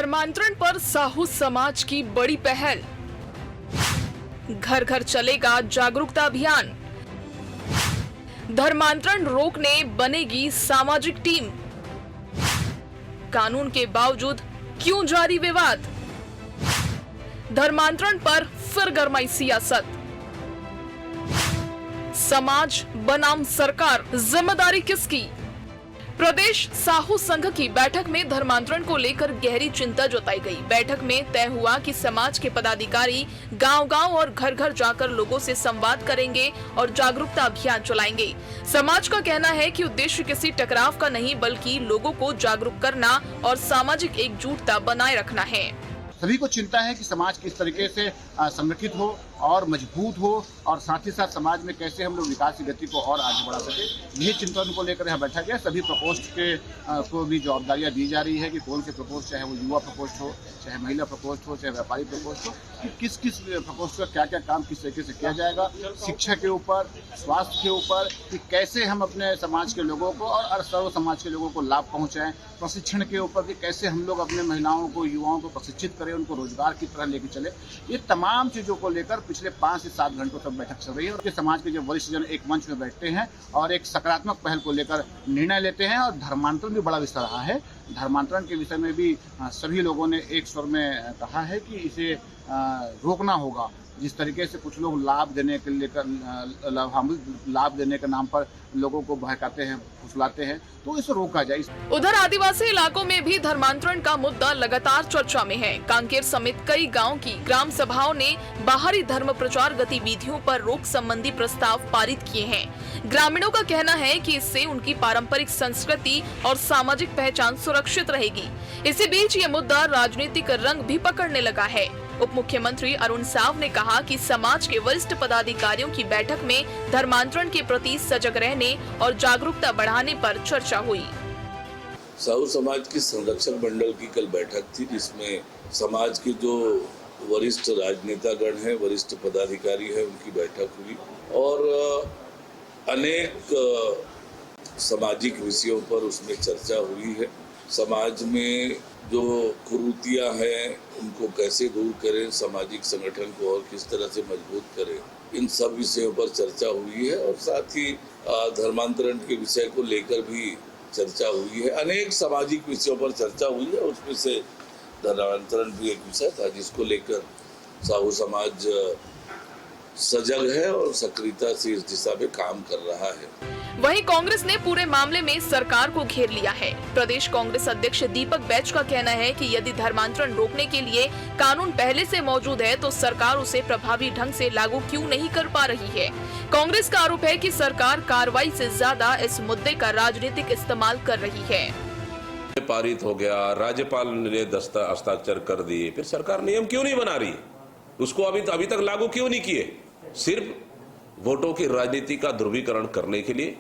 धर्मांतरण पर साहू समाज की बड़ी पहल। घर घर चलेगा जागरूकता अभियान। धर्मांतरण रोकने बनेगी सामाजिक टीम। कानून के बावजूद क्यों जारी विवाद? धर्मांतरण पर फिर गरमाई सियासत। समाज बनाम सरकार, जिम्मेदारी किसकी? प्रदेश साहू संघ की बैठक में धर्मांतरण को लेकर गहरी चिंता जताई गई। बैठक में तय हुआ कि समाज के पदाधिकारी गांव-गांव और घर-घर जाकर लोगों से संवाद करेंगे और जागरूकता अभियान चलाएंगे। समाज का कहना है कि उद्देश्य किसी टकराव का नहीं, बल्कि लोगों को जागरूक करना और सामाजिक एकजुटता बनाए रखना है। सभी को चिंता है कि समाज किस तरीके से संगठित हो और मजबूत हो, और साथ ही साथ समाज में कैसे हम लोग विकास की गति को और आगे बढ़ा सके। यही चिंता उनको लेकर यहाँ बैठा गया। सभी प्रकोष्ठ के को भी जवाबदारियां दी जा रही है कि कौन से प्रकोष्ठ, चाहे वो युवा प्रकोष्ठ हो, चाहे महिला प्रकोष्ठ हो, चाहे व्यापारी प्रकोष्ठ हो, कि किस किस प्रकोष्ठ का क्या क्या काम किस तरीके से किया जाएगा। शिक्षा के ऊपर, स्वास्थ्य के ऊपर, कि कैसे हम अपने समाज के लोगों को और सर्व समाज के लोगों को लाभ पहुँचाएं। प्रशिक्षण के ऊपर कि कैसे हम लोग अपने महिलाओं को, युवाओं को प्रशिक्षित करें, उनको रोजगार की तरह लेके चले। ये तमाम चीजों को लेकर पिछले 5 से 7 घंटों तक बैठक चल रही है। और समाज के जो वरिष्ठ जन एक मंच में बैठते हैं और एक सकारात्मक पहल को लेकर निर्णय लेते हैं। और धर्मांतरण भी बड़ा विषय रहा है। धर्मांतरण के विषय में भी सभी लोगों ने एक स्वर में कहा है कि इसे रोकना होगा। जिस तरीके से कुछ लोग लाभ देने के लेकर लाभ देने के नाम पर लोगों को बहकाते हैं, फुसलाते हैं, तो इसे रोका जाए। उधर आदिवासी इलाकों में भी धर्मांतरण का मुद्दा लगातार चर्चा में है। कांकेर समेत कई गांव की ग्राम सभाओं ने बाहरी धर्म प्रचार गतिविधियों पर रोक संबंधी प्रस्ताव पारित किए हैं। ग्रामीणों का कहना है कि इससे उनकी पारंपरिक संस्कृति और सामाजिक पहचान सुरक्षित रहेगी। इसी बीच ये मुद्दा राजनीतिक रंग भी पकड़ने लगा है। उप मुख्यमंत्री अरुण साव ने कहा कि समाज के वरिष्ठ पदाधिकारियों की बैठक में धर्मांतरण के प्रति सजग रहने और जागरूकता बढ़ाने पर चर्चा हुई। साहू समाज की संरक्षक मंडल की कल बैठक थी, जिसमें समाज के जो वरिष्ठ राजनेतागण हैं, वरिष्ठ पदाधिकारी हैं, उनकी बैठक हुई और अनेक सामाजिक विषयों पर उसमें चर्चा हुई है। समाज में जो कुरीतियां हैं उनको कैसे दूर करें, सामाजिक संगठन को और किस तरह से मजबूत करें, इन सब विषयों पर चर्चा हुई है। और साथ ही धर्मांतरण के विषय को लेकर भी चर्चा हुई है। अनेक सामाजिक विषयों पर चर्चा हुई है, उसमें से धर्मांतरण भी एक विषय था जिसको लेकर साहू समाज सजग है और सक्रियता से इस दिशा में काम कर रहा है। वहीं कांग्रेस ने पूरे मामले में सरकार को घेर लिया है। प्रदेश कांग्रेस अध्यक्ष दीपक बैज का कहना है कि यदि धर्मांतरण रोकने के लिए कानून पहले से मौजूद है तो सरकार उसे प्रभावी ढंग से लागू क्यों नहीं कर पा रही है। कांग्रेस का आरोप है कि सरकार कार्रवाई से ज्यादा इस मुद्दे का राजनीतिक इस्तेमाल कर रही है। पारित हो गया, राज्यपाल ने हस्ताक्षर कर दिए, फिर सरकार नियम क्यों नहीं बना रही? उसको अभी तक लागू क्यों नहीं किए? सिर्फ वोटों की राजनीति का ध्रुवीकरण करने के लिए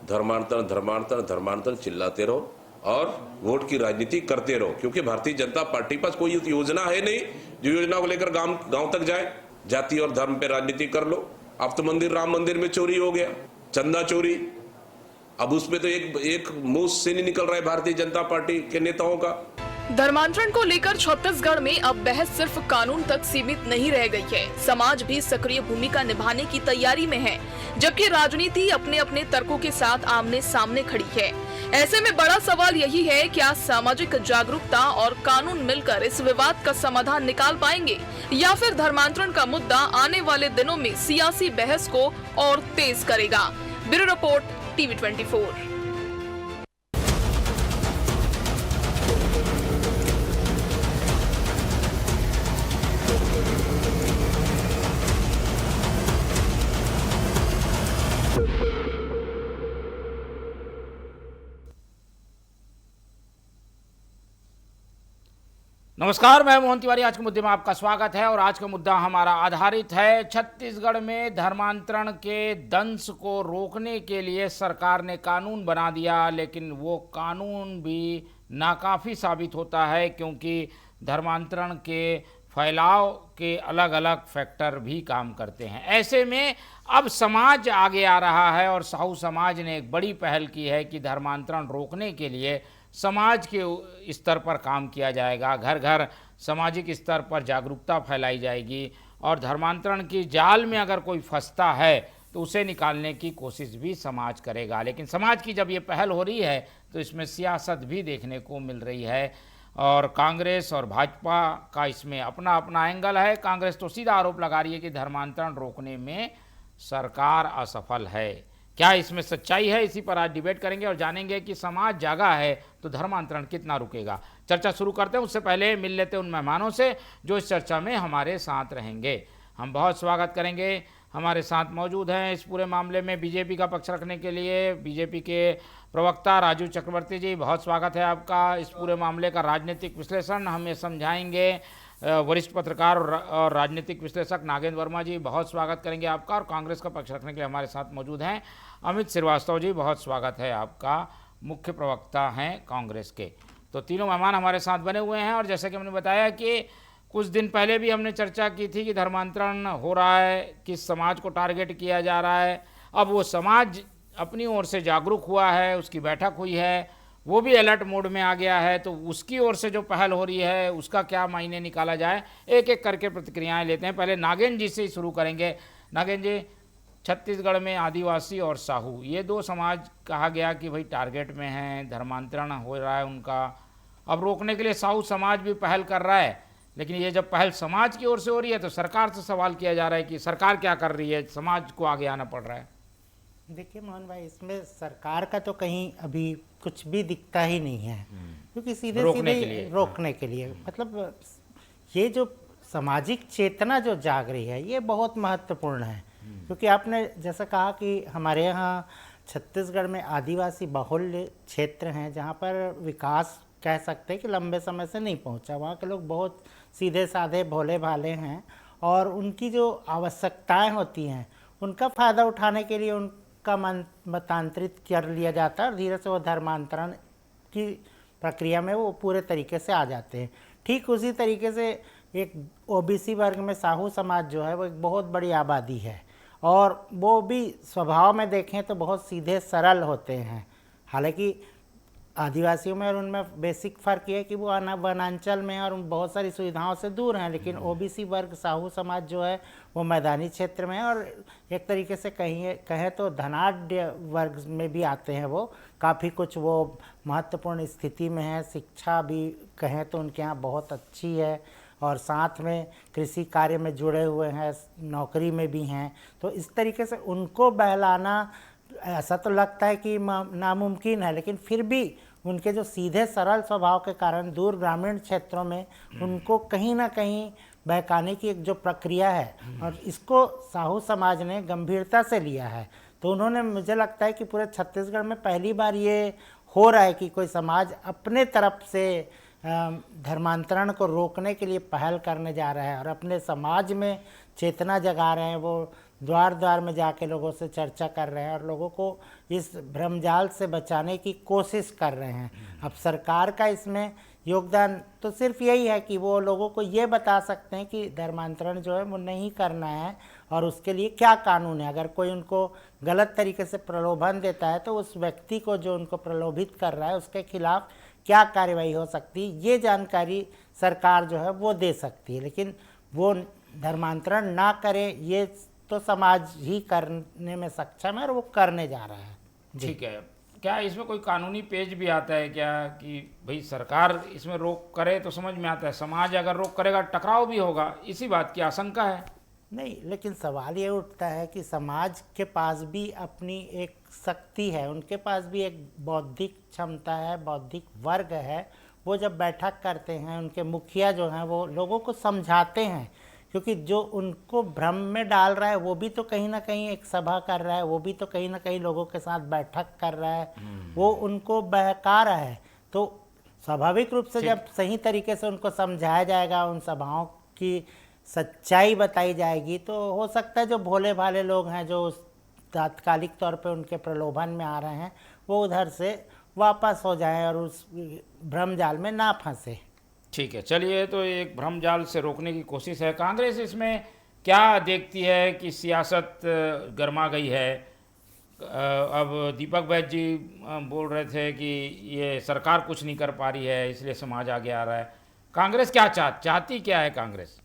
धर्मांतरण धर्मांतरण धर्मांतरण चिल्लाते रहो और वोट की राजनीति करते रहो। क्योंकि भारतीय जनता पार्टी पास कोई योजना है नहीं जो योजना को लेकर गांव तक जाए। जाति और धर्म पे राजनीति कर लो। अब तो राम मंदिर में चोरी हो गया, चंदा चोरी, अब उसमें तो एक मुंह से नहीं निकल रहा है भारतीय जनता पार्टी के नेताओं का। धर्मांतरण को लेकर छत्तीसगढ़ में अब बहस सिर्फ कानून तक सीमित नहीं रह गई है। समाज भी सक्रिय भूमिका निभाने की तैयारी में है, जबकि राजनीति अपने अपने तर्कों के साथ आमने सामने खड़ी है। ऐसे में बड़ा सवाल यही है, क्या सामाजिक जागरूकता और कानून मिलकर इस विवाद का समाधान निकाल पाएंगे, या फिर धर्मांतरण का मुद्दा आने वाले दिनों में सियासी बहस को और तेज करेगा। Bureau report, TV 24। नमस्कार, मैं मोहन तिवारी। आज के मुद्दे में आपका स्वागत है और आज का मुद्दा हमारा आधारित है छत्तीसगढ़ में धर्मांतरण के दंश को रोकने के लिए सरकार ने कानून बना दिया, लेकिन वो कानून भी नाकाफ़ी साबित होता है क्योंकि धर्मांतरण के फैलाव के अलग अलग फैक्टर भी काम करते हैं। ऐसे में अब समाज आगे आ रहा है और साहू समाज ने एक बड़ी पहल की है कि धर्मांतरण रोकने के लिए समाज के स्तर पर काम किया जाएगा, घर घर सामाजिक स्तर पर जागरूकता फैलाई जाएगी और धर्मांतरण की जाल में अगर कोई फंसता है तो उसे निकालने की कोशिश भी समाज करेगा। लेकिन समाज की जब ये पहल हो रही है तो इसमें सियासत भी देखने को मिल रही है और कांग्रेस और भाजपा का इसमें अपना अपना एंगल है। कांग्रेस तो सीधा आरोप लगा रही है कि धर्मांतरण रोकने में सरकार असफल है। क्या इसमें सच्चाई है, इसी पर आज डिबेट करेंगे और जानेंगे कि समाज जागा है तो धर्मांतरण कितना रुकेगा। चर्चा शुरू करते हैं, उससे पहले मिल लेते हैं उन मेहमानों से जो इस चर्चा में हमारे साथ रहेंगे। हम बहुत स्वागत करेंगे, हमारे साथ मौजूद हैं इस पूरे मामले में बीजेपी का पक्ष रखने के लिए बीजेपी के प्रवक्ता राजू चक्रवर्ती जी, बहुत स्वागत है आपका। इस पूरे मामले का राजनीतिक विश्लेषण हमें समझाएंगे वरिष्ठ पत्रकार और राजनीतिक विश्लेषक नागेंद्र वर्मा जी, बहुत स्वागत करेंगे आपका। और कांग्रेस का पक्ष रखने के लिए हमारे साथ मौजूद हैं अमित श्रीवास्तव जी, बहुत स्वागत है आपका, मुख्य प्रवक्ता हैं कांग्रेस के। तो तीनों मेहमान हमारे साथ बने हुए हैं और जैसे कि हमने बताया कि कुछ दिन पहले भी हमने चर्चा की थी कि धर्मांतरण हो रहा है, किस समाज को टारगेट किया जा रहा है। अब वो समाज अपनी ओर से जागरूक हुआ है, उसकी बैठक हुई है, वो भी अलर्ट मोड में आ गया है, तो उसकी ओर से जो पहल हो रही है उसका क्या मायने निकाला जाए, एक एक करके प्रतिक्रियाएं लेते हैं। पहले नागेंद्र जी से ही शुरू करेंगे। नागेंद्र जी, छत्तीसगढ़ में आदिवासी और साहू ये दो समाज कहा गया कि भाई टारगेट में हैं, धर्मांतरण हो रहा है उनका। अब रोकने के लिए साहू समाज भी पहल कर रहा है, लेकिन ये जब पहल समाज की ओर से हो रही है तो सरकार से सवाल किया जा रहा है कि सरकार क्या कर रही है, समाज को आगे आना पड़ रहा है। देखिए मोहन भाई, इसमें सरकार का तो कहीं अभी कुछ भी दिखता ही नहीं है, क्योंकि सीधे रोकने के लिए मतलब ये जो सामाजिक चेतना जो जाग रही है ये बहुत महत्वपूर्ण है। क्योंकि आपने जैसा कहा कि हमारे यहाँ छत्तीसगढ़ में आदिवासी बहुल्य क्षेत्र हैं जहाँ पर विकास कह सकते हैं कि लंबे समय से नहीं पहुँचा। वहाँ के लोग बहुत सीधे साधे भोले भाले हैं और उनकी जो आवश्यकताएं होती हैं उनका फ़ायदा उठाने के लिए उनका मन मतांतरित कर लिया जाता है और धीरे से वो धर्मांतरण की प्रक्रिया में वो पूरे तरीके से आ जाते हैं। ठीक उसी तरीके से एक ओबीसी वर्ग में साहू समाज जो है वो एक बहुत बड़ी आबादी है और वो भी स्वभाव में देखें तो बहुत सीधे सरल होते हैं। हालांकि आदिवासियों में और उनमें बेसिक फ़र्क ये है कि वो वनांचल में और बहुत सारी सुविधाओं से दूर हैं, लेकिन ओबीसी वर्ग साहू समाज जो है वो मैदानी क्षेत्र में है और एक तरीके से कहें तो धनाढ़ वर्ग में भी आते हैं। वो काफ़ी कुछ वो महत्वपूर्ण स्थिति में है, शिक्षा भी कहें तो उनके यहाँ बहुत अच्छी है और साथ में कृषि कार्य में जुड़े हुए हैं, नौकरी में भी हैं। तो इस तरीके से उनको बहलाना ऐसा तो लगता है कि नामुमकिन है, लेकिन फिर भी उनके जो सीधे सरल स्वभाव के कारण दूर ग्रामीण क्षेत्रों में उनको कहीं ना कहीं बहकाने की एक जो प्रक्रिया है और इसको साहू समाज ने गंभीरता से लिया है। तो उन्होंने, मुझे लगता है कि पूरे छत्तीसगढ़ में पहली बार ये हो रहा है कि कोई समाज अपने तरफ से धर्मांतरण को रोकने के लिए पहल करने जा रहा है और अपने समाज में चेतना जगा रहे हैं। वो द्वार द्वार में जाके लोगों से चर्चा कर रहे हैं और लोगों को इस भ्रमजाल से बचाने की कोशिश कर रहे हैं। अब सरकार का इसमें योगदान तो सिर्फ यही है कि वो लोगों को ये बता सकते हैं कि धर्मांतरण जो है वो नहीं करना है और उसके लिए क्या कानून है। अगर कोई उनको गलत तरीके से प्रलोभन देता है तो उस व्यक्ति को जो उनको प्रलोभित कर रहा है उसके खिलाफ क्या कार्रवाई हो सकती है, ये जानकारी सरकार जो है वो दे सकती है। लेकिन वो धर्मांतरण ना करे ये तो समाज ही करने में सक्षम है और वो करने जा रहा है। ठीक है, क्या इसमें कोई कानूनी पेज भी आता है क्या कि भाई सरकार इसमें रोक करे तो समझ में आता है, समाज अगर रोक करेगा टकराव भी होगा, इसी बात की आशंका है? नहीं, लेकिन सवाल ये उठता है कि समाज के पास भी अपनी एक शक्ति है, उनके पास भी एक बौद्धिक क्षमता है, बौद्धिक वर्ग है। वो जब बैठक करते हैं उनके मुखिया जो हैं वो लोगों को समझाते हैं, क्योंकि जो उनको भ्रम में डाल रहा है वो भी तो कहीं ना कहीं एक सभा कर रहा है, वो भी तो कहीं ना कहीं लोगों के साथ बैठक कर रहा है, वो उनको बहका रहा है। तो स्वाभाविक रूप से जब सही तरीके से उनको समझाया जाएगा, उन सभाओं की सच्चाई बताई जाएगी, तो हो सकता है जो भोले भाले लोग हैं जो तात्कालिक तौर पे उनके प्रलोभन में आ रहे हैं वो उधर से वापस हो जाएं और उस भ्रम जाल में ना फंसे। ठीक है, चलिए, तो एक भ्रम जाल से रोकने की कोशिश है। कांग्रेस इसमें क्या देखती है कि सियासत गर्मा गई है, अब दीपक वैद्य जी बोल रहे थे कि ये सरकार कुछ नहीं कर पा रही है, इसलिए समाज आगे आ रहा है। कांग्रेस क्या चाहती क्या है कांग्रेस?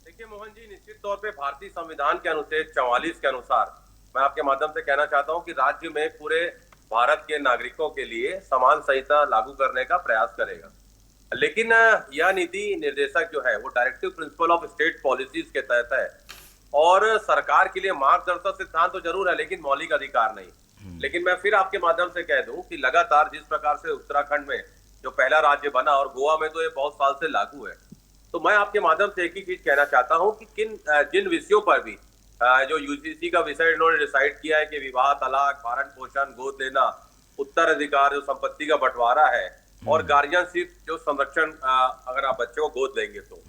देखिए मोहन जी, निश्चित तौर पे भारतीय संविधान के अनुच्छेद 44 के अनुसार मैं आपके माध्यम से कहना चाहता हूं कि राज्य में पूरे भारत के नागरिकों के लिए समान संहिता लागू करने का प्रयास करेगा। लेकिन यह नीति निर्देशक जो है वो directive principle of state policies के तहत है और सरकार के लिए मार्गदर्शक सिद्धांत तो जरूर है लेकिन मौलिक अधिकार नहीं। लेकिन मैं फिर आपके माध्यम से कह दूं कि लगातार जिस प्रकार से उत्तराखंड में जो पहला राज्य बना और गोवा में तो ये बहुत साल से लागू है, तो मैं आपके माध्यम से एक ही चीज कहना चाहता हूं कि जिन विषयों पर भी जो यूजीसी का विषय इन्होंने डिसाइड किया है कि विवाह, तलाक, भरण पोषण, गोद लेना, उत्तराधिकार, जो संपत्ति का बंटवारा है और गार्जियनशिप, जो संरक्षण अगर आप बच्चे को गोद लेंगे तो,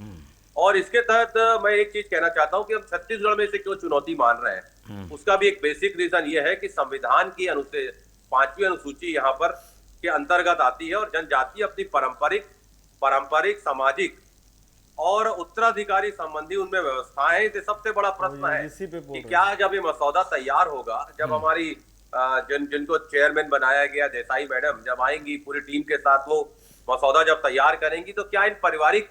और इसके तहत मैं एक चीज कहना चाहता हूं कि हम छत्तीसगढ़ में से क्यों चुनौती मान रहे हैं, उसका भी एक बेसिक रीजन ये है कि संविधान की अनुच्छेद 5वीं अनुसूची यहाँ पर के अंतर्गत आती है और जनजाति अपनी पारंपरिक, सामाजिक और उत्तराधिकारी संबंधी उनमें व्यवस्थाएं हैं। सबसे बड़ा प्रश्न है कि क्या जब ये मसौदा तैयार होगा, जब हमारी जिनको चेयरमैन बनाया गया देसाई मैडम जब आएंगी पूरी टीम के साथ, वो मसौदा जब तैयार करेंगी तो क्या इन पारिवारिक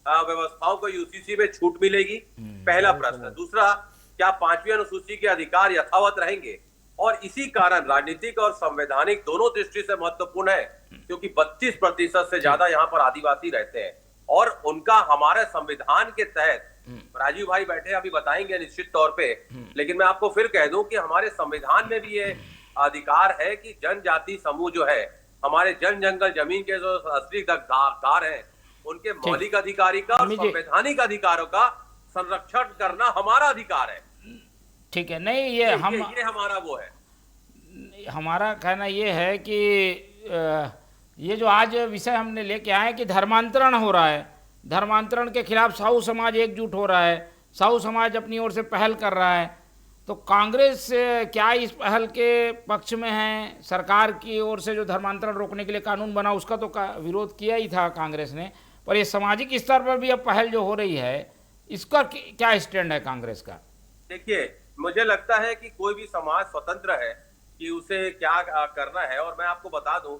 व्यवस्थाओं को यूसीसी में छूट मिलेगी? पहला प्रश्न। दूसरा, क्या 5वीं अनुसूची के अधिकार यथावत रहेंगे? और इसी कारण राजनीतिक और संवैधानिक दोनों दृष्टि से महत्वपूर्ण है क्योंकि 32% से ज्यादा यहाँ पर आदिवासी रहते हैं और उनका हमारे संविधान के तहत, राजीव भाई बैठे अभी बताएंगे निश्चित तौर पे, लेकिन मैं आपको फिर कह दूं कि हमारे संविधान में भी ये अधिकार है कि जनजाति समूह जो है, हमारे जंगल जमीन के जो असली हकदार हैं, उनके मौलिक अधिकारी का और संवैधानिक अधिकारों का संरक्षण करना हमारा अधिकार है। ठीक है, नहीं ये हमारा वो है। हमारा कहना ये है कि ये जो आज विषय हमने लेके आए कि धर्मांतरण हो रहा है, धर्मांतरण के खिलाफ साहू समाज एकजुट हो रहा है, साहू समाज अपनी ओर से पहल कर रहा है, तो कांग्रेस क्या इस पहल के पक्ष में है? सरकार की ओर से जो धर्मांतरण रोकने के लिए कानून बना उसका तो विरोध किया ही था कांग्रेस ने, पर ये सामाजिक स्तर पर भी अब पहल जो हो रही है, इसका क्या स्टैंड है कांग्रेस का? देखिए, मुझे लगता है कि कोई भी समाज स्वतंत्र है कि उसे क्या करना है। और मैं आपको बता दूं,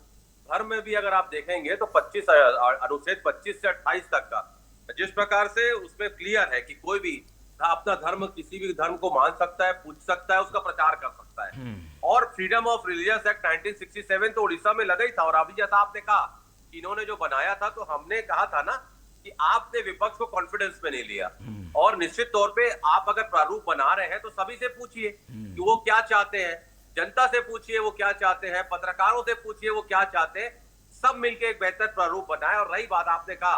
धर्म में भी अगर आप देखेंगे तो अनुच्छेद 25 से 28 तक का जिस प्रकार से उसमें क्लियर है कि कोई भी अपना धर्म, किसी भी धर्म को मान सकता है, पूछ सकता है, उसका प्रचार कर सकता है। और फ्रीडम ऑफ रिलीजियस एक्ट 1967 तो उड़ीसा में लगा ही था। और अभी जैसा आपने कहा, इन्होंने जो बनाया था, तो हमने कहा था ना कि आपने विपक्ष को कॉन्फिडेंस में नहीं लिया। और निश्चित तौर पे आप अगर प्रारूप बना रहे हैं तो सभी से पूछिए कि वो क्या चाहते हैं, जनता से पूछिए वो क्या चाहते हैं, पत्रकारों से पूछिए वो क्या चाहते हैं, सब मिलके एक बेहतर प्रारूप बनाए। और रही बात आपने कहा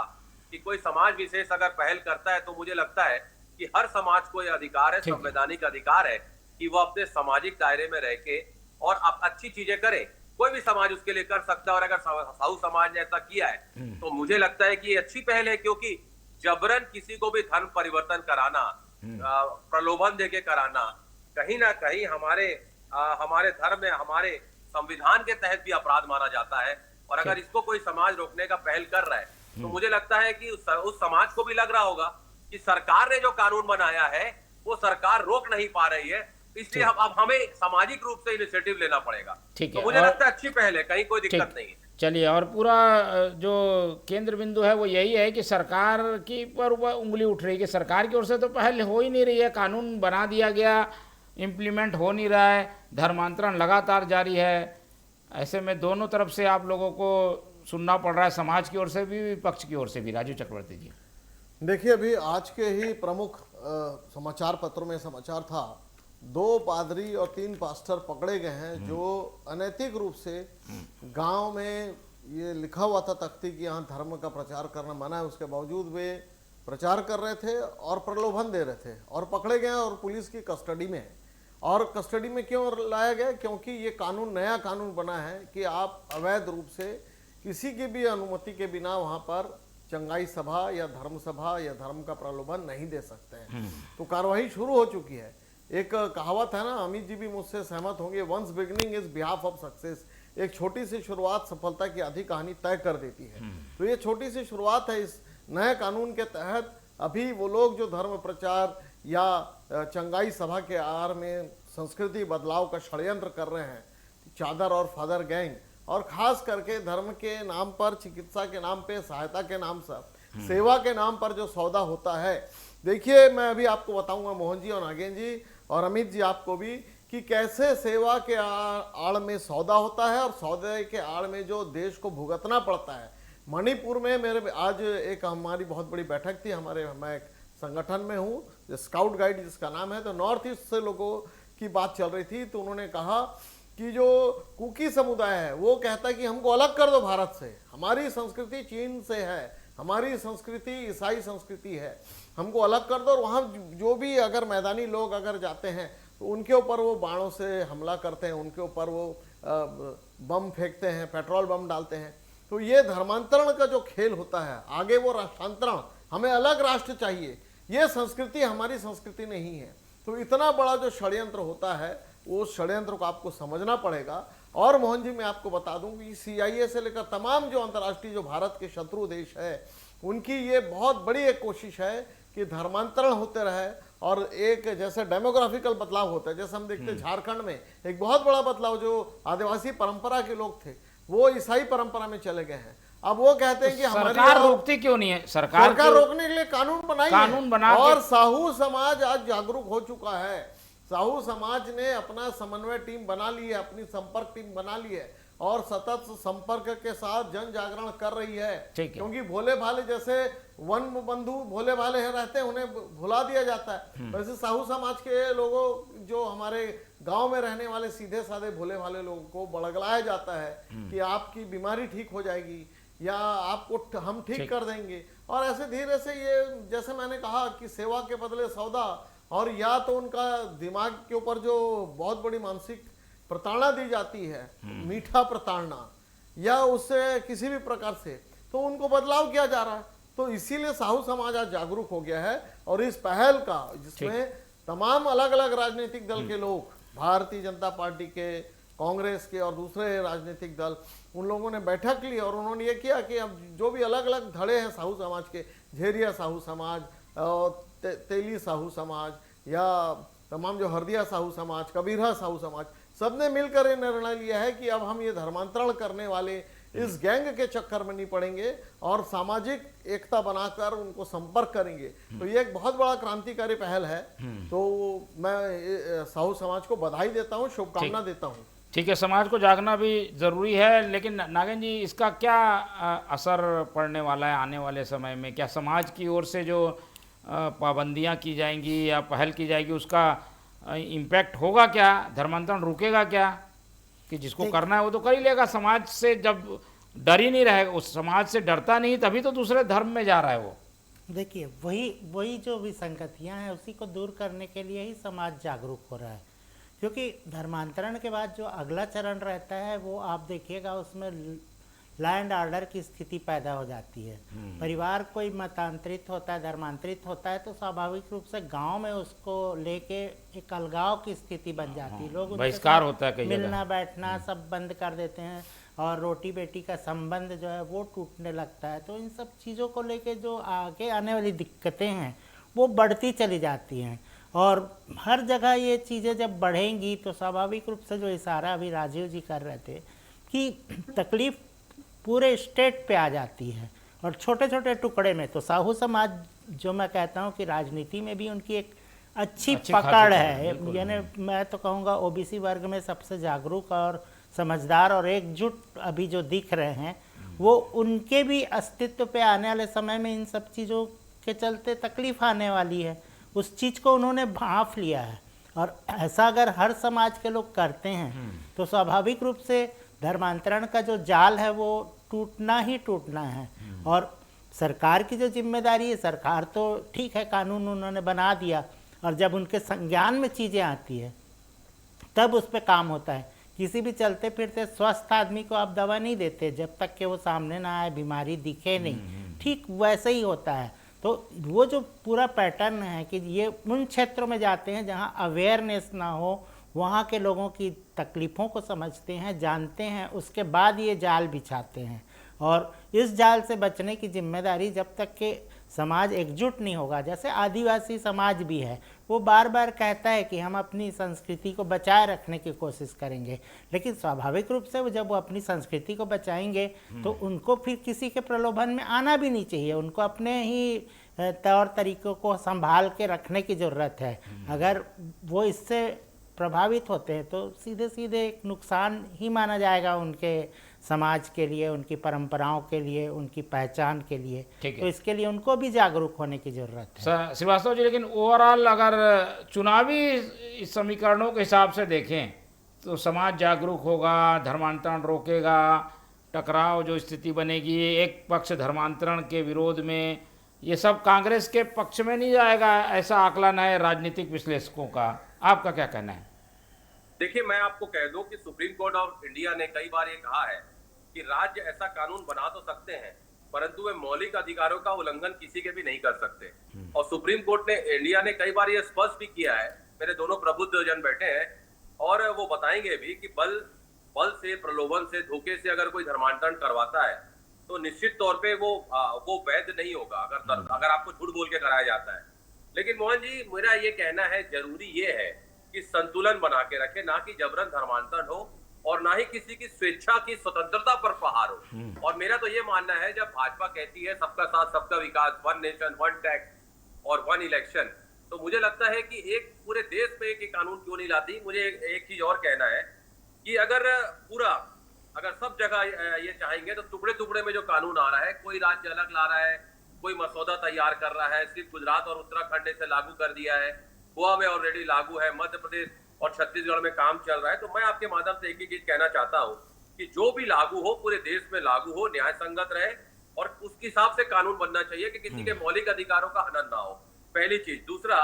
कि कोई समाज विशेष अगर पहल करता है, तो मुझे लगता है कि हर समाज को यह अधिकार है, संवैधानिक अधिकार है कि वो अपने सामाजिक दायरे में रह के और अच्छी चीजें करे। कोई भी समाज उसके लिए कर सकता है। और अगर साहू समाज ने ऐसा किया है तो मुझे लगता है कि ये अच्छी पहल है, क्योंकि जबरन किसी को भी धर्म परिवर्तन कराना, प्रलोभन देके कराना, कहीं ना कहीं हमारे धर्म में, हमारे संविधान के तहत भी अपराध माना जाता है। और अगर इसको कोई समाज रोकने का पहल कर रहा है तो मुझे लगता है कि उस समाज को भी लग रहा होगा कि सरकार ने जो कानून बनाया है वो सरकार रोक नहीं पा रही है, इसलिए अब हमें सामाजिक रूप से इनिशिएटिव लेना पड़ेगा। तो मुझे लगता है अच्छी पहल है, कहीं कोई दिक्कत नहीं है। चलिए, और पूरा जो केंद्र बिंदु है वो यही है कि सरकार की पर उंगली उठ रही है कि सरकार की ओर से तो पहल हो ही नहीं रही है, कानून बना दिया गया, इम्प्लीमेंट हो नहीं रहा है, धर्मांतरण लगातार जारी है। ऐसे में दोनों तरफ से आप लोगों को सुनना पड़ रहा है, समाज की ओर से भी, विपक्ष की ओर से भी। राजीव चक्रवर्ती जी, देखिए, अभी आज के ही प्रमुख समाचार पत्रों में समाचार था, 2 पादरी और 3 पास्टर पकड़े गए हैं जो अनैतिक रूप से गांव में, ये लिखा हुआ था तख्ती कि यहाँ धर्म का प्रचार करना मना है, उसके बावजूद वे प्रचार कर रहे थे और प्रलोभन दे रहे थे और पकड़े गए और पुलिस की कस्टडी में है। और कस्टडी में क्यों लाया गया? क्योंकि ये कानून, नया कानून बना है कि आप अवैध रूप से किसी की भी अनुमति के बिना वहाँ पर चंगाई सभा या धर्म सभा या धर्म का प्रलोभन नहीं दे सकते हैं। तो कार्रवाई शुरू हो चुकी है। एक कहावत है ना, अमित जी भी मुझसे सहमत होंगे, once beginning is behalf of success. एक छोटी सी शुरुआत सफलता की आधी कहानी तय कर देती है। तो ये छोटी सी शुरुआत है। इस नए कानून के तहत अभी वो लोग जो धर्म प्रचार या चंगाई सभा के आड़ में संस्कृति बदलाव का षड्यंत्र कर रहे हैं, चादर और फादर गैंग, और खास करके धर्म के नाम पर, चिकित्सा के नाम पे, सहायता के नाम से, सेवा के नाम पर जो सौदा होता है। देखिए, मैं अभी आपको बताऊंगा मोहन जी और नागेंद्र जी और अमित जी आपको भी, कि कैसे सेवा के आड़ में सौदा होता है और सौदे के आड़ में जो देश को भुगतना पड़ता है। मणिपुर में मेरे आज एक हमारी बहुत बड़ी बैठक थी, मैं एक संगठन में हूँ स्काउट गाइड जिसका नाम है, तो नॉर्थ ईस्ट से लोगों की बात चल रही थी, तो उन्होंने कहा कि जो कुकी समुदाय है वो कहता है कि हमको अलग कर दो भारत से, हमारी संस्कृति चीन से है, हमारी संस्कृति ईसाई संस्कृति है, हमको अलग कर दो। और वहाँ जो भी अगर मैदानी लोग अगर जाते हैं तो उनके ऊपर वो बाणों से हमला करते हैं, उनके ऊपर वो बम फेंकते हैं, पेट्रोल बम डालते हैं। तो ये धर्मांतरण का जो खेल होता है, आगे वो राष्ट्रांतरण, हमें अलग राष्ट्र चाहिए, ये संस्कृति हमारी संस्कृति नहीं है। तो इतना बड़ा जो षड्यंत्र होता है, वो षड्यंत्र को आपको समझना पड़ेगा। और मोहन जी, मैं आपको बता दूं कि CIA से लेकर तमाम जो अंतर्राष्ट्रीय जो भारत के शत्रु देश है, उनकी ये बहुत बड़ी एक कोशिश है कि धर्मांतरण होते रहे और एक जैसे डेमोग्राफिकल बदलाव होता है, जैसे हम देखते हैं झारखंड में एक बहुत बड़ा बदलाव, जो आदिवासी परंपरा के लोग थे वो ईसाई परंपरा में चले गए हैं। अब वो कहते हैं कि हमारी सरकार रोकती क्यों नहीं है? सरकार रोकने के लिए कानून बना और साहू समाज आज जागरूक हो चुका है। साहू समाज ने अपना समन्वय टीम बना ली है, अपनी संपर्क टीम बना ली है और सतत संपर्क के साथ जन जागरण कर रही है। क्योंकि भोले भाले जैसे वन बंधु भोले भाले रहते हैं, उन्हें भुला दिया जाता है, वैसे साहू समाज के लोगों, जो हमारे गांव में रहने वाले सीधे साधे भोले भाले लोगों को बड़गलाया जाता है कि आपकी बीमारी ठीक हो जाएगी या आपको हम ठीक कर देंगे। और ऐसे धीरे से ये, जैसे मैंने कहा कि सेवा के बदले सौदा, और या तो उनका दिमाग के ऊपर जो बहुत बड़ी मानसिक प्रताड़ना दी जाती है, मीठा प्रताड़ना, या उससे किसी भी प्रकार से, तो उनको बदलाव किया जा रहा है। तो इसीलिए साहू समाज आज जागरूक हो गया है और इस पहल का, जिसमें तमाम अलग अलग राजनीतिक दल के लोग, भारतीय जनता पार्टी के, कांग्रेस के और दूसरे राजनीतिक दल, उन लोगों ने बैठक ली और उन्होंने ये किया कि अब जो भी अलग अलग धड़े हैं साहू समाज के, झेरिया साहू समाज, तेली साहू समाज, या तमाम जो हरदिया साहू समाज, कबीरा साहू समाज, सबने मिलकर ये निर्णय लिया है कि अब हम ये धर्मांतरण करने वाले इस गैंग के चक्कर में नहीं पड़ेंगे और सामाजिक एकता बनाकर उनको संपर्क करेंगे। तो ये एक बहुत बड़ा क्रांतिकारी पहल है। तो मैं साहू समाज को बधाई देता हूँ, शुभकामना देता हूँ। ठीक है, समाज को जागना भी जरूरी है, लेकिन नागेंद्र जी, इसका क्या असर पड़ने वाला है आने वाले समय में? क्या समाज की ओर से जो पाबंदियां की जाएंगी या पहल की जाएगी, उसका इम्पैक्ट होगा क्या? धर्मांतरण रुकेगा क्या? कि जिसको करना है वो तो कर ही लेगा। समाज से जब डर ही नहीं रहेगा, उस समाज से डरता नहीं, तभी तो दूसरे धर्म में जा रहा है वो। देखिए, वही जो विसंगतियां हैं, उसी को दूर करने के लिए ही समाज जागरूक हो रहा है। क्योंकि धर्मांतरण के बाद जो अगला चरण रहता है, वो आप देखिएगा उसमें लॉ एंड ऑर्डर की स्थिति पैदा हो जाती है। परिवार कोई मतांतरित होता है, धर्मांतरित होता है, तो स्वाभाविक रूप से गांव में उसको लेके एक अलगाव की स्थिति बन जाती है। लोग बहिष्कार होता है, कई मिलना बैठना सब बंद कर देते हैं और रोटी बेटी का संबंध जो है वो टूटने लगता है। तो इन सब चीज़ों को लेके जो आगे आने वाली दिक्कतें हैं वो बढ़ती चली जाती हैं, और हर जगह ये चीज़ें जब बढ़ेंगी तो स्वाभाविक रूप से जो इशारा अभी राजीव जी कर रहे थे कि तकलीफ पूरे स्टेट पे आ जाती है और छोटे छोटे टुकड़े में। तो साहू समाज, जो मैं कहता हूँ कि राजनीति में भी उनकी एक अच्छी पकड़ है, यानी मैं तो कहूँगा ओबीसी वर्ग में सबसे जागरूक और समझदार और एकजुट अभी जो दिख रहे हैं, वो उनके भी अस्तित्व पे आने वाले समय में इन सब चीज़ों के चलते तकलीफ आने वाली है। उस चीज़ को उन्होंने भांप लिया है, और ऐसा अगर हर समाज के लोग करते हैं तो स्वाभाविक रूप से धर्मांतरण का जो जाल है वो टूटना ही टूटना है। और सरकार की जो जिम्मेदारी है, सरकार तो ठीक है, कानून उन्होंने बना दिया, और जब उनके संज्ञान में चीज़ें आती है तब उस पर काम होता है। किसी भी चलते फिरते स्वस्थ आदमी को आप दवा नहीं देते जब तक कि वो सामने ना आए, बीमारी दिखे नहीं। ठीक वैसे ही होता है। तो वो जो पूरा पैटर्न है कि ये उन क्षेत्रों में जाते हैं जहाँ अवेयरनेस ना हो, वहाँ के लोगों की तकलीफ़ों को समझते हैं, जानते हैं, उसके बाद ये जाल बिछाते हैं। और इस जाल से बचने की जिम्मेदारी जब तक के समाज एकजुट नहीं होगा, जैसे आदिवासी समाज भी है, वो बार बार कहता है कि हम अपनी संस्कृति को बचाए रखने की कोशिश करेंगे, लेकिन स्वाभाविक रूप से जब वो अपनी संस्कृति को बचाएंगे तो उनको फिर किसी के प्रलोभन में आना भी नहीं चाहिए, उनको अपने ही तौर तरीकों को संभाल के रखने की ज़रूरत है। अगर वो इससे प्रभावित होते हैं तो सीधे सीधे एक नुकसान ही माना जाएगा उनके समाज के लिए, उनकी परंपराओं के लिए, उनकी पहचान के लिए। तो इसके लिए उनको भी जागरूक होने की ज़रूरत है। श्रीवास्तव जी, लेकिन ओवरऑल अगर चुनावी समीकरणों के हिसाब से देखें तो समाज जागरूक होगा, धर्मांतरण रोकेगा, टकराव जो स्थिति बनेगी, एक पक्ष धर्मांतरण के विरोध में, ये सब कांग्रेस के पक्ष में नहीं जाएगा, ऐसा आकलन है राजनीतिक विश्लेषकों का। आपका क्या कहना है? देखिए, मैं आपको कह दूं कि सुप्रीम कोर्ट ऑफ इंडिया ने कई बार ये कहा है कि राज्य ऐसा कानून बना तो सकते हैं परंतु वे मौलिक अधिकारों का उल्लंघन किसी के भी नहीं कर सकते। और सुप्रीम कोर्ट ने इंडिया ने कई बार ये स्पष्ट भी किया है, मेरे दोनों प्रबुद्ध जन बैठे हैं और वो बताएंगे भी कि बल से, प्रलोभन से, धोखे से अगर कोई धर्मांतरण करवाता है तो निश्चित तौर पे वो वैध नहीं होगा अगर आपको झूठ बोल के कराया जाता है। लेकिन मोहन जी, मेरा ये कहना है, जरूरी ये है कि संतुलन बना के रखे, ना कि जबरन धर्मांतरण हो और ना ही किसी की स्वेच्छा की स्वतंत्रता पर प्रहार हो। और मेरा तो ये मानना है, जब भाजपा कहती है सबका साथ सबका विकास, वन नेशन वन टैक्स और वन इलेक्शन, तो मुझे लगता है कि एक पूरे देश में एक कानून क्यों नहीं लाती। मुझे एक चीज और कहना है कि अगर सब जगह ये चाहेंगे तो टुकड़े टुकड़े में जो कानून आ रहा है, कोई राज्य अलग ला रहा है, कोई मसौदा तैयार कर रहा है, सिर्फ गुजरात और उत्तराखंड से लागू कर दिया है, गोवा में ऑलरेडी लागू है, मध्य प्रदेश और छत्तीसगढ़ में काम चल रहा है। तो मैं आपके माध्यम से एक ही चीज कहना चाहता हूँ कि जो भी लागू हो पूरे देश में लागू हो, न्याय संगत रहे और उसके हिसाब से कानून बनना चाहिए कि किसी के मौलिक अधिकारों का हनन ना हो, पहली चीज। दूसरा,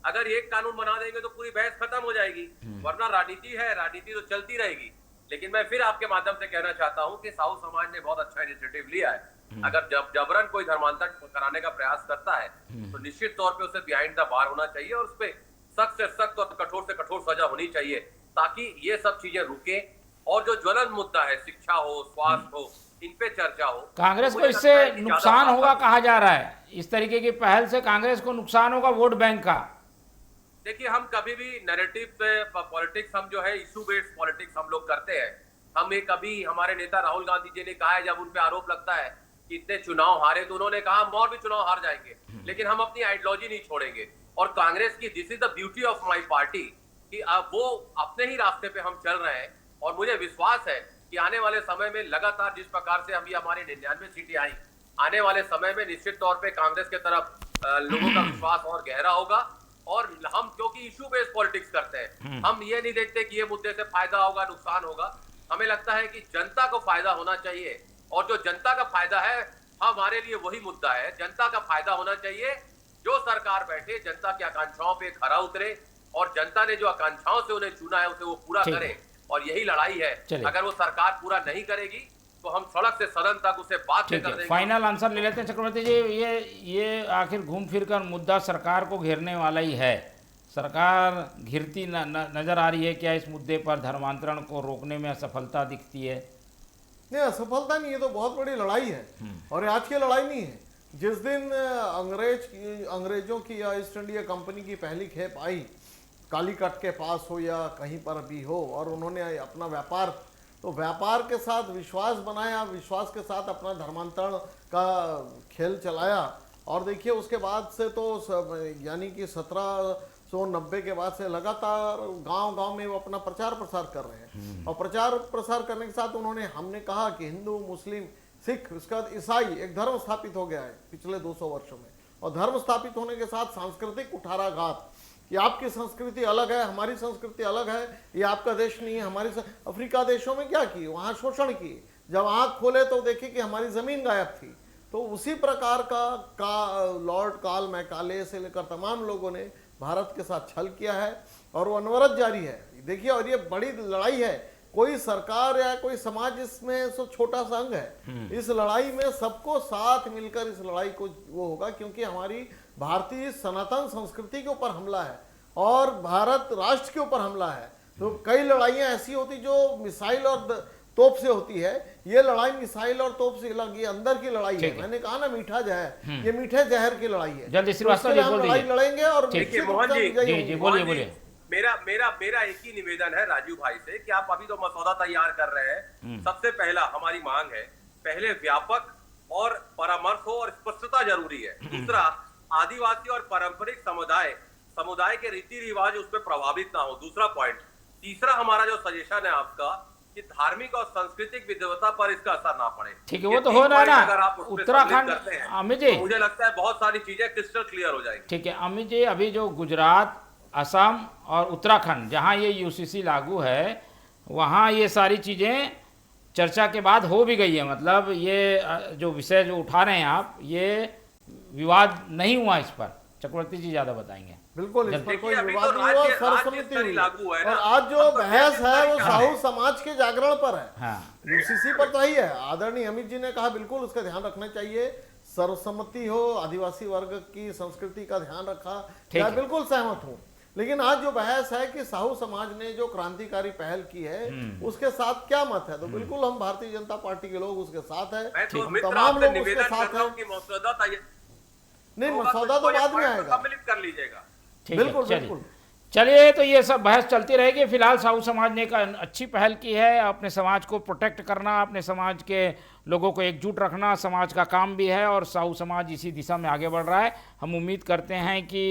अगर एक कानून बना देंगे तो पूरी बहस खत्म हो जाएगी, वरना राजनीति है, राजनीति तो चलती रहेगी। लेकिन मैं फिर आपके माध्यम से कहना चाहता हूं कि साहू समाज ने बहुत अच्छा इनिशिएटिव लिया है। अगर जबरन कोई धर्मांतरण कराने का प्रयास करता है तो निश्चित तौर पे उसे बिहाइंड द बार होना चाहिए और उस पर सख्त से सख्त और कठोर से कठोर सजा होनी चाहिए, ताकि ये सब चीजें रुके और जो ज्वलन मुद्दा है, शिक्षा हो, स्वास्थ्य हो, इन पे चर्चा हो। कांग्रेस को इससे नुकसान होगा कहा जा रहा है, इस तरीके की पहल से कांग्रेस को नुकसान होगा वोट बैंक का। देखिए, हम कभी भी नैरेटिव पे पॉलिटिक्स, हम जो है इशू बेस्ड पॉलिटिक्स हम लोग करते हैं। हमें कभी हमारे नेता राहुल गांधी जी ने कहा है, जब उन पे आरोप लगता है कि इतने चुनाव हारे, तो उन्होंने कहा हम और भी चुनाव हार जाएंगे, लेकिन हम अपनी आइडियोलॉजी नहीं छोड़ेंगे। और कांग्रेस की this is the beauty of my party कि अब वो अपने ही रास्ते पे हम चल रहे हैं और मुझे विश्वास है कि आने वाले समय में लगातार जिस प्रकार से अभी हमारे 99 सीटें आई, आने वाले समय में निश्चित तौर पे कांग्रेस के तरफ लोगों का विश्वास और गहरा होगा। और हम क्योंकि इशू बेस्ड पॉलिटिक्स करते हैं, हम ये नहीं देखते कि ये मुद्दे से फायदा होगा नुकसान होगा। हमें लगता है कि जनता को फायदा होना चाहिए और जो जनता का फायदा है हमारे लिए वही मुद्दा है। जनता का फायदा होना चाहिए, जो सरकार बैठे जनता की आकांक्षाओं पे खरा उतरे और जनता ने जो आकांक्षाओं से उन्हें चुना है उसे वो पूरा करे, और यही लड़ाई है। अगर वो सरकार पूरा नहीं करेगी तो हम सड़क से सदन तक उसे बात कर देंगे। फाइनल आंसर ले लेते हैं चक्रवर्ती जी, ये आखिर घूम फिर कर मुद्दा सरकार को घेरने वाला ही है। सरकार घिरती नजर आ रही है क्या इस मुद्दे पर? धर्मांतरण को रोकने में असफलता दिखती है? नहीं, असफलता नहीं, ये तो बहुत बड़ी लड़ाई है और आज की लड़ाई नहीं है। जिस दिन अंग्रेजों की या ईस्ट इंडिया कंपनी की पहली खेप आई, कालीकट के पास हो या कहीं पर भी हो, और उन्होंने अपना व्यापार के साथ विश्वास बनाया, विश्वास के साथ अपना धर्मांतरण का खेल चलाया। और देखिए उसके बाद से तो यानी कि 1790 के बाद से लगातार गांव-गांव में वो अपना प्रचार प्रसार कर रहे हैं। और प्रचार प्रसार करने के साथ हमने कहा कि हिंदू, मुस्लिम, सिख, उसके बाद ईसाई एक धर्म स्थापित हो गया है पिछले 200 वर्षों में। और धर्म स्थापित होने के साथ सांस्कृतिक कुठाराघात कि आपकी संस्कृति अलग है, हमारी संस्कृति अलग है, ये आपका देश नहीं है, हमारी अफ्रीका देशों में क्या किए, वहाँ शोषण किए। जब आँख खोले तो देखे कि हमारी ज़मीन गायब थी। तो उसी प्रकार का लॉर्ड कार्ल मैकाले से लेकर तमाम लोगों ने भारत के साथ छल किया है और वो अनवरत जारी है। देखिए, और ये बड़ी लड़ाई है, कोई सरकार या कोई समाज इसमें सो छोटा सा अंग है। इस लड़ाई में सबको साथ मिलकर इस लड़ाई को वो होगा, क्योंकि हमारी भारतीय सनातन संस्कृति के ऊपर हमला है और भारत राष्ट्र के ऊपर हमला है। तो कई लड़ाइयाँ ऐसी होती जो मिसाइल और तोप से होती है। ये लड़ाई मिसाइल और तोप से लगी अंदर की लड़ाई है। मैंने कहा ना मीठा जहर, ये मीठे जहर की लड़ाई है। जल्दी श्रीवास्तव जी बोल लड़ाई दीजिए। लड़ेंगे और देखिए मोहन जी, जी बोलिए बोलिए। मेरा एक ही निवेदन है राजू भाई से कि आप अभी तो मसौदा तैयार कर रहे हैं। सबसे पहला हमारी मांग है, पहले व्यापक और परामर्श हो और स्पष्टता जरूरी है। दूसरा, आदिवासी और पारंपरिक समुदाय के रीति रिवाज उस पर प्रभावित ना हो। दूसरा पॉइंट। तीसरा हमारा जो सजेशन है आपका कि धार्मिक और सांस्कृतिक विविधता पर इसका असर ना पड़े। ठीक है, वो तो हो रहा है ना। अगर आप उस पे उत्तराखंड, सम्मिलित करते हैं, अमित जी, तो मुझे लगता है बहुत सारी चीजें क्रिस्टल क्लियर हो जाएंगी। ठीक है अमित जी, अभी जो गुजरात, असम और उत्तराखंड जहां ये यूसीसी लागू है, वहां ये सारी चीज़ें चर्चा के बाद हो भी गई है। मतलब ये जो विषय जो उठा रहे हैं आप, ये विवाद नहीं हुआ इस पर। चक्रवर्ती जी ज़्यादा बताएंगे। बिल्कुल, इस पर कोई अभी विवाद तो नहीं हुआ, राज्य सर्वसम्मति हुई। लागू है ना। और आज जो बहस है वो साहू समाज के जागरण पर है। हाँ, यूसीसी पर तो ही है। आदरणीय अमित जी ने कहा बिल्कुल उसका ध्यान रखना चाहिए, सर्वसम्मति हो, आदिवासी वर्ग की संस्कृति का ध्यान रखा, मैं बिल्कुल सहमत हूँ। लेकिन आज जो बहस है कि साहू समाज ने जो क्रांतिकारी पहल की है उसके साथ क्या मत है, तो बिल्कुल हम भारतीय जनता पार्टी के लोग उसके साथ है, तमाम लोग उसके साथ है। नहीं, मसौदा तो बाद में आएगा, सम्मिलित कर लीजिएगा। बिल्कुल बिल्कुल। चलिए, तो ये सब बहस चलती रहेगी। फिलहाल साहू समाज ने एक अच्छी पहल की है, अपने समाज को प्रोटेक्ट करना, अपने समाज के लोगों को एकजुट रखना समाज का काम भी है, और साहू समाज इसी दिशा में आगे बढ़ रहा है। हम उम्मीद करते हैं कि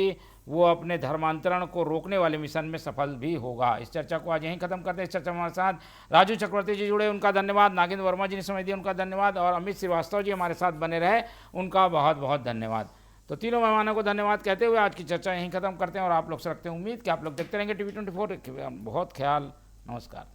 वो अपने धर्मांतरण को रोकने वाले मिशन में सफल भी होगा। इस चर्चा को आज यहीं खत्म करते हैं। इस चर्चा में हमारे साथ राजू चक्रवर्ती जी जुड़े, उनका धन्यवाद। नागेंद्र वर्मा जी ने समय दिया, उनका धन्यवाद। और अमित श्रीवास्तव जी हमारे साथ बने रहे, उनका बहुत बहुत धन्यवाद। तो तीनों मेहमानों को धन्यवाद कहते हुए आज की चर्चा यहीं खत्म करते हैं, और आप लोग से रखते हैं उम्मीद कि आप लोग देखते रहेंगे TV24। बहुत ख्याल, नमस्कार।